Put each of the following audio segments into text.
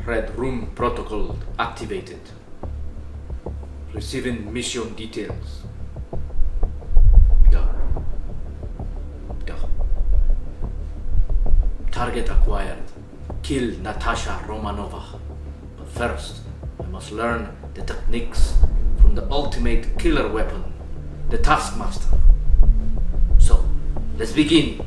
Red Room protocol activated. Receiving mission details. Go. Target acquired. Kill Natasha Romanova. But first, I must learn the techniques from the ultimate killer weapon, the Taskmaster. So, let's begin.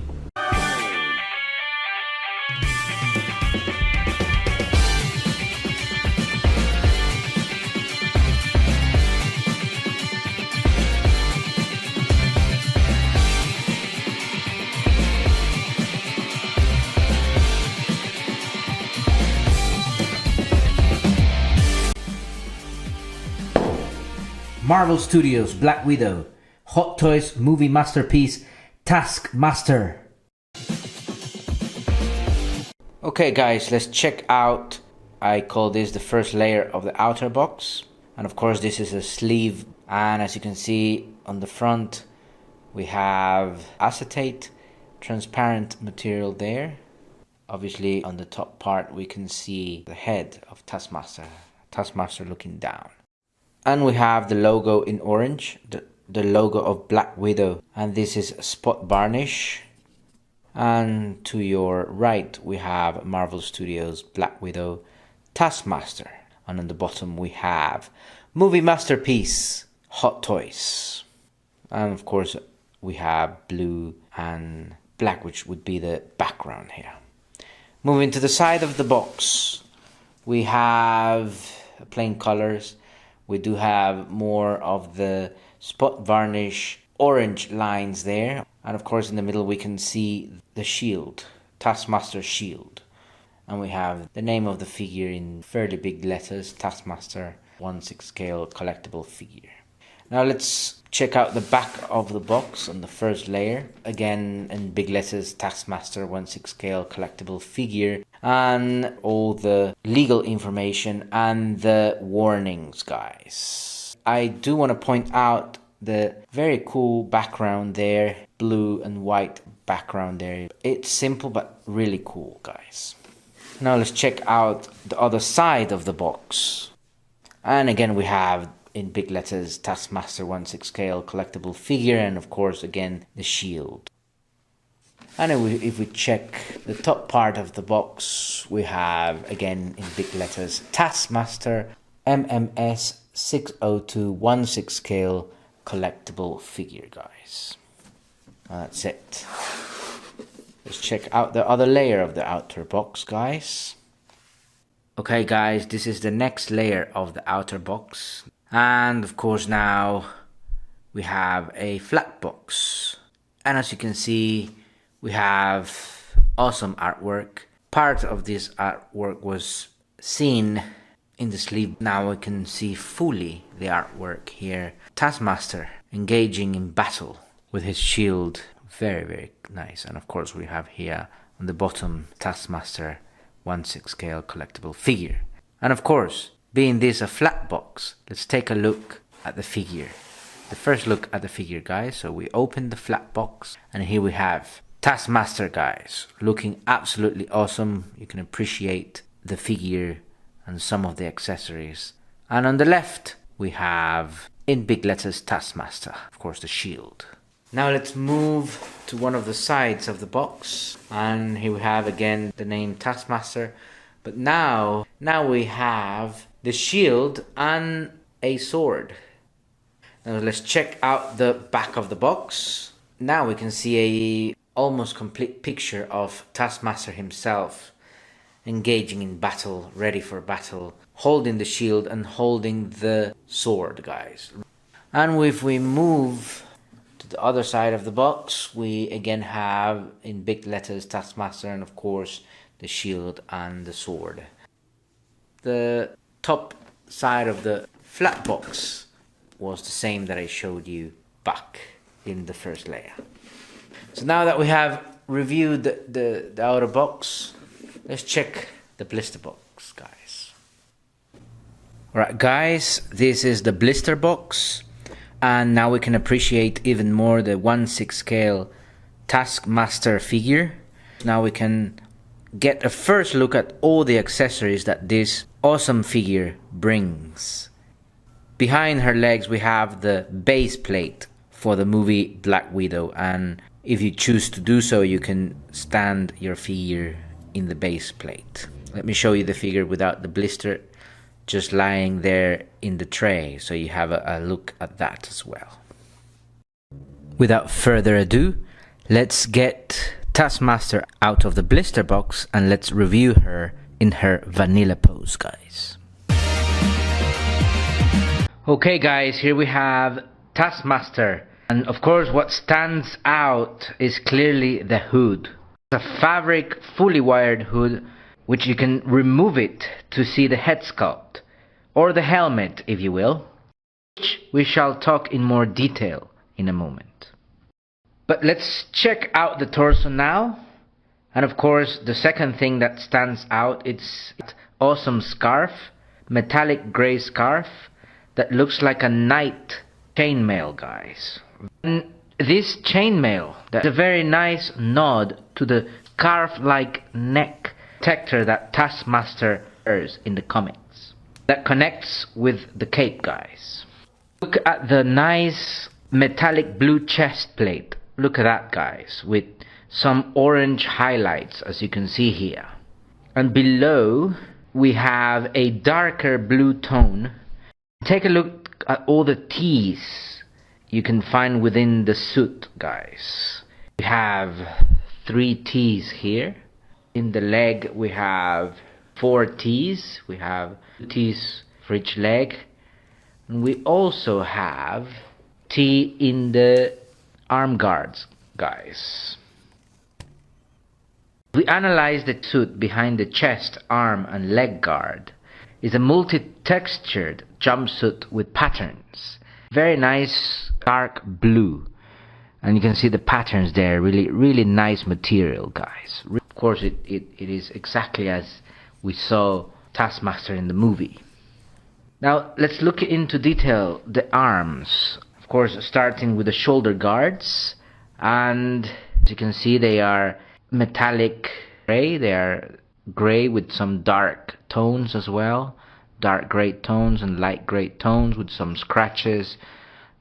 Marvel Studios Black Widow, Hot Toys movie masterpiece, Taskmaster. Okay guys, let's check out, I call this the first layer of the outer box. And of course this is a sleeve, and as you can see on the front we have acetate, transparent material there. Obviously on the top part we can see the head of Taskmaster looking down. And we have the logo in orange, the logo of Black Widow, and this is spot varnish. And to your right we have Marvel Studios Black Widow, Taskmaster, and on the bottom we have movie masterpiece, Hot Toys. And of course we have blue and black, which would be the background here. Moving to the side of the box, we have plain colors. We do have more of the spot varnish orange lines there. And of course in the middle we can see the shield, Taskmaster shield. And we have the name of the figure in fairly big letters, Taskmaster 1/6 scale collectible figure. Now let's check out the back of the box on the first layer. Again in big letters, Taskmaster 1/6 scale collectible figure. And all the legal information and the warnings, guys. I do want to point out the very cool background there, blue and white background there. It's simple but really cool, guys. Now let's check out the other side of the box. And again we have in big letters Taskmaster 1/6 scale collectible figure, and of course again the shield. And if we check the top part of the box, we have again in big letters Taskmaster MMS 602 1/6 scale collectible figure, guys. And that's it. Let's check out the other layer of the outer box, guys. Okay guys, this is the next layer of the outer box. And of course now we have a flat box. And as you can see, we have awesome artwork. Part of this artwork was seen in the sleeve. Now we can see fully the artwork here. Taskmaster engaging in battle with his shield. Very, very nice. And of course we have here on the bottom Taskmaster 1/6 scale collectible figure. And of course, being this a flat box, let's take a look at the figure. The first look at the figure, guys. So we open the flat box and here we have Taskmaster, guys, looking absolutely awesome. You can appreciate the figure and some of the accessories. And on the left we have in big letters Taskmaster, of course the shield. Now let's move to one of the sides of the box, and here we have again the name Taskmaster, but now we have the shield and a sword. Now let's check out the back of the box. Now we can see a almost complete picture of Taskmaster himself engaging in battle, ready for battle, holding the shield and holding the sword, guys. And if we move to the other side of the box, we again have in big letters Taskmaster and of course the shield and the sword. The top side of the flat box was the same that I showed you back in the first layer. So now that we have reviewed the outer box, let's check the blister box, guys. Alright guys, this is the blister box, and now we can appreciate even more the 1/6 scale Taskmaster figure. Now we can get a first look at all the accessories that this awesome figure brings. Behind her legs we have the base plate for the movie Black Widow, and if you choose to do so, you can stand your figure in the base plate. Let me show you the figure without the blister, just lying there in the tray, so you have a look at that as well. Without further ado, let's get Taskmaster out of the blister box and let's review her in her vanilla pose, guys. Okay guys, here we have Taskmaster, and of course what stands out is clearly the hood. It's a fabric fully wired hood, which you can remove it to see the head sculpt, or the helmet if you will, which we shall talk in more detail in a moment. But let's check out the torso now. And of course the second thing that stands out, it's that awesome scarf, metallic grey scarf that looks like a knight chainmail, guys. And this chainmail, that's a very nice nod to the scarf-like neck protector that Taskmaster wears in the comics, that connects with the cape, guys. Look at the nice metallic blue chest plate. Look at that, guys, with some orange highlights, as you can see here. And below we have a darker blue tone. Take a look at all the T's you can find within the suit, guys. We have 3 T's here. In the leg we have 4 T's. We have 2 T's for each leg. And we also have T in the arm guards, guys. We analyze the suit behind the chest, arm and leg guard. It's a multi-textured jumpsuit with patterns. Very nice dark blue. And you can see the patterns there. Really nice material, guys. Of course it is exactly as we saw Taskmaster in the movie. Now let's look into detail the arms. Of course starting with the shoulder guards. And as you can see they are metallic grey. They are grey with some dark tones as well. Dark grey tones and light grey tones with some scratches,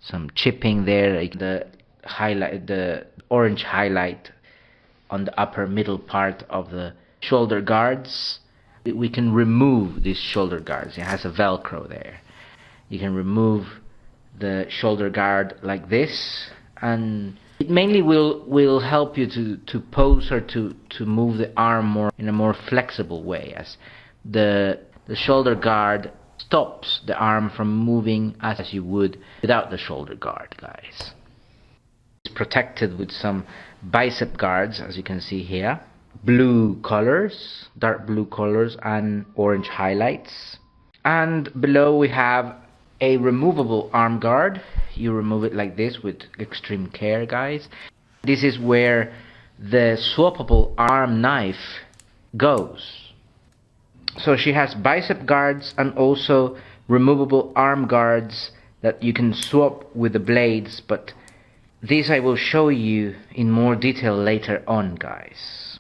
some chipping there. The highlight, the orange highlight on the upper middle part of the shoulder guards. We can remove these shoulder guards. It has a velcro there. You can remove the shoulder guard like this, and it mainly will help you to pose or to move the arm more in a more flexible way, as the shoulder guard stops the arm from moving as you would without the shoulder guard, guys. It's protected with some bicep guards, as you can see here. Blue colors, dark blue colors and orange highlights. And below we have a removable arm guard. You remove it like this with extreme care, guys. This is where the swappable arm knife goes. So she has bicep guards and also removable arm guards that you can swap with the blades, but these I will show you in more detail later on, guys.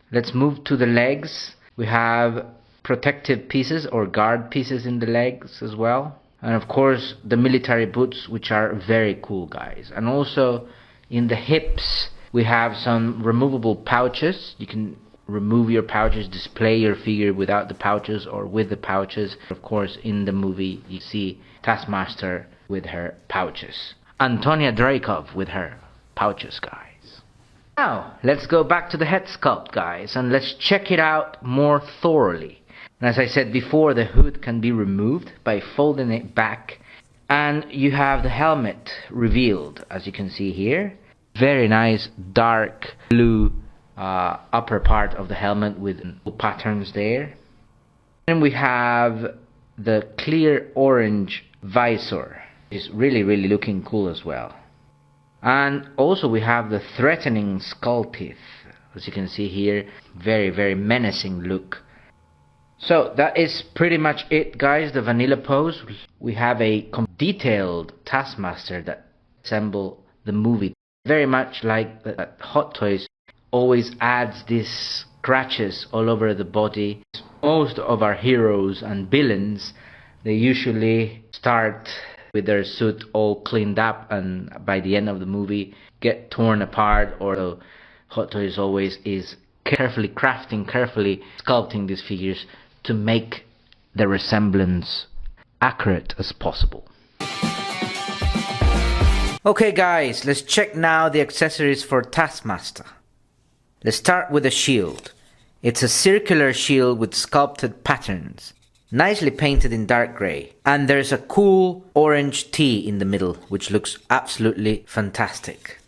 Let's move to the legs. We have protective pieces or guard pieces in the legs as well. And of course the military boots, which are very cool, guys. And also in the hips we have some removable pouches. You can remove your pouches, display your figure without the pouches or with the pouches. Of course in the movie you see Taskmaster with her pouches. Antonia Dreykov with her pouches, guys. Now let's go back to the head sculpt, guys, and let's check it out more thoroughly. And as I said before, the hood can be removed by folding it back, and you have the helmet revealed, as you can see here. Very nice dark blue upper part of the helmet with patterns there. And we have the clear orange visor. It's really looking cool as well. And also we have the threatening skull teeth, as you can see here. Very menacing look. So that is pretty much it, guys, the vanilla pose. We have a detailed Taskmaster that resemble the movie. Very much like that Hot Toys always adds this scratches all over the body. Most of our heroes and villains, they usually start with their suit all cleaned up and by the end of the movie get torn apart, or the Hot Toys always is carefully crafting, carefully sculpting these figures to make the resemblance accurate as possible. Okay guys, let's check now the accessories for Taskmaster. Let's start with the shield. It's a circular shield with sculpted patterns, nicely painted in dark grey, and there's a cool orange T in the middle which looks absolutely fantastic.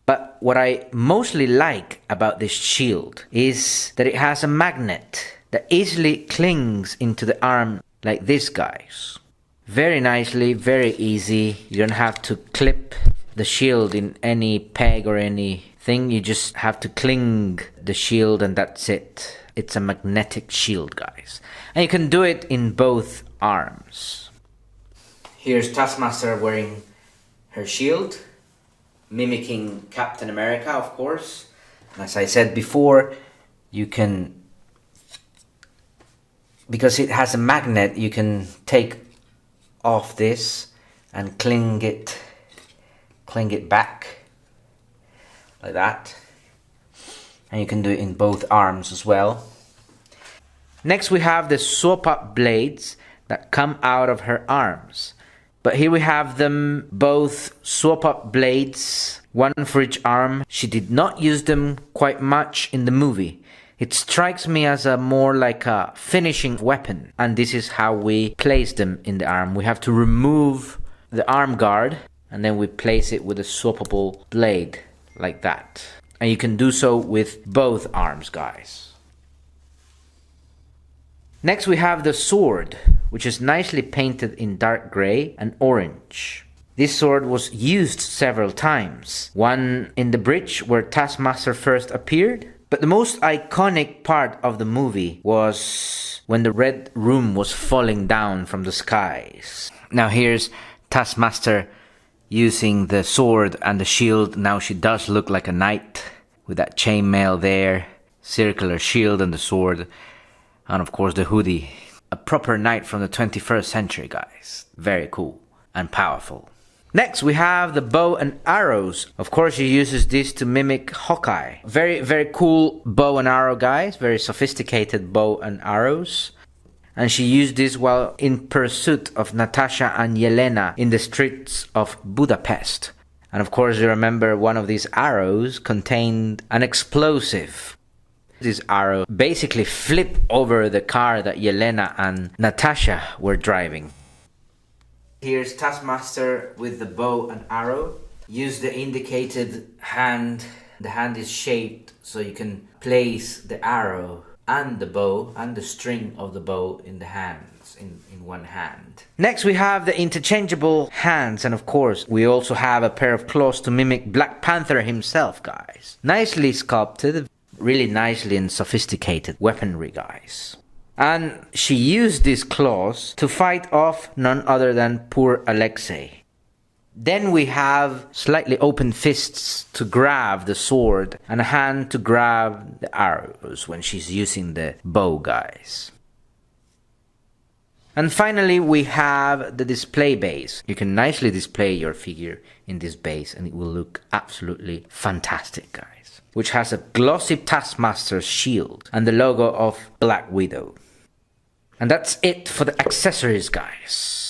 But what I mostly like about this shield is that it has a magnet that easily clings into the arm like this, guys. Very nicely, very easy. You don't have to clip the shield in any peg or anything. You just have to cling the shield and that's it. It's a magnetic shield, guys. And you can do it in both arms. Here's Taskmaster wearing her shield, mimicking Captain America, of course. And as I said before, you can, because it has a magnet, you can take off this and cling it back like that. And you can do it in both arms as well. Next we have the swap up blades that come out of her arms. But here we have them both swap up blades, one for each arm. She did not use them quite much in the movie. It strikes me as a more like a finishing weapon. And this is how we place them in the arm. We have to remove the arm guard and then we place it with a swappable blade like that. And you can do so with both arms, guys. Next we have the sword, which is nicely painted in dark grey and orange. This sword was used several times. One in the bridge where Taskmaster first appeared. But the most iconic part of the movie was when the Red Room was falling down from the skies. Now here's Taskmaster using the sword and the shield. Now she does look like a knight with that chainmail there, circular shield and the sword, and of course the hoodie. A proper knight from the 21st century, guys. Very cool and powerful. Next we have the bow and arrows. Of course she uses this to mimic Hawkeye. Very, very cool bow and arrow, guys. Very sophisticated bow and arrows. And she used this while in pursuit of Natasha and Yelena in the streets of Budapest. And of course you remember one of these arrows contained an explosive. This arrow basically flipped over the car that Yelena and Natasha were driving. Here's Taskmaster with the bow and arrow. Use the indicated hand. The hand is shaped so you can place the arrow and the bow and the string of the bow in the hands, in one hand. Next we have the interchangeable hands, and of course we also have a pair of claws to mimic Black Panther himself, guys. Nicely sculpted, really nicely and sophisticated weaponry, guys. And she used these claws to fight off none other than poor Alexei. Then we have slightly open fists to grab the sword and a hand to grab the arrows when she's using the bow, guys. And finally we have the display base. You can nicely display your figure in this base and it will look absolutely fantastic, guys. Which has a glossy Taskmaster shield and the logo of Black Widow. And that's it for the accessories, guys.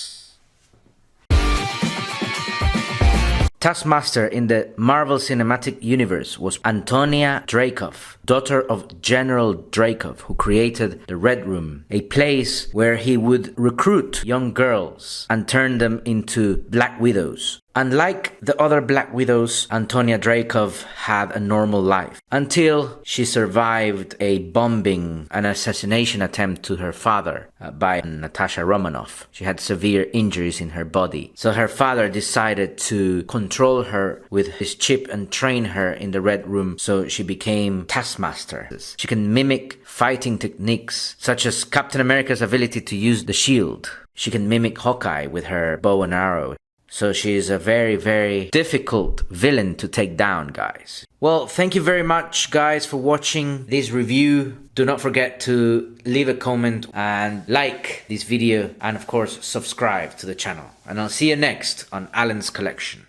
Taskmaster in the Marvel Cinematic Universe was Antonia Dreykov, daughter of General Dreykov, who created the Red Room, a place where he would recruit young girls and turn them into Black Widows. Unlike the other Black Widows, Antonia Dreykov had a normal life until she survived a bombing and assassination attempt to her father by Natasha Romanov. She had severe injuries in her body. So her father decided to control her with his chip and train her in the Red Room, so she became Taskmaster. She can mimic fighting techniques such as Captain America's ability to use the shield. She can mimic Hawkeye with her bow and arrow. So she is a very, very difficult villain to take down, guys. Well, thank you very much, guys, for watching this review. Do not forget to leave a comment and like this video and, of course, subscribe to the channel. And I'll see you next on Alan's Collection.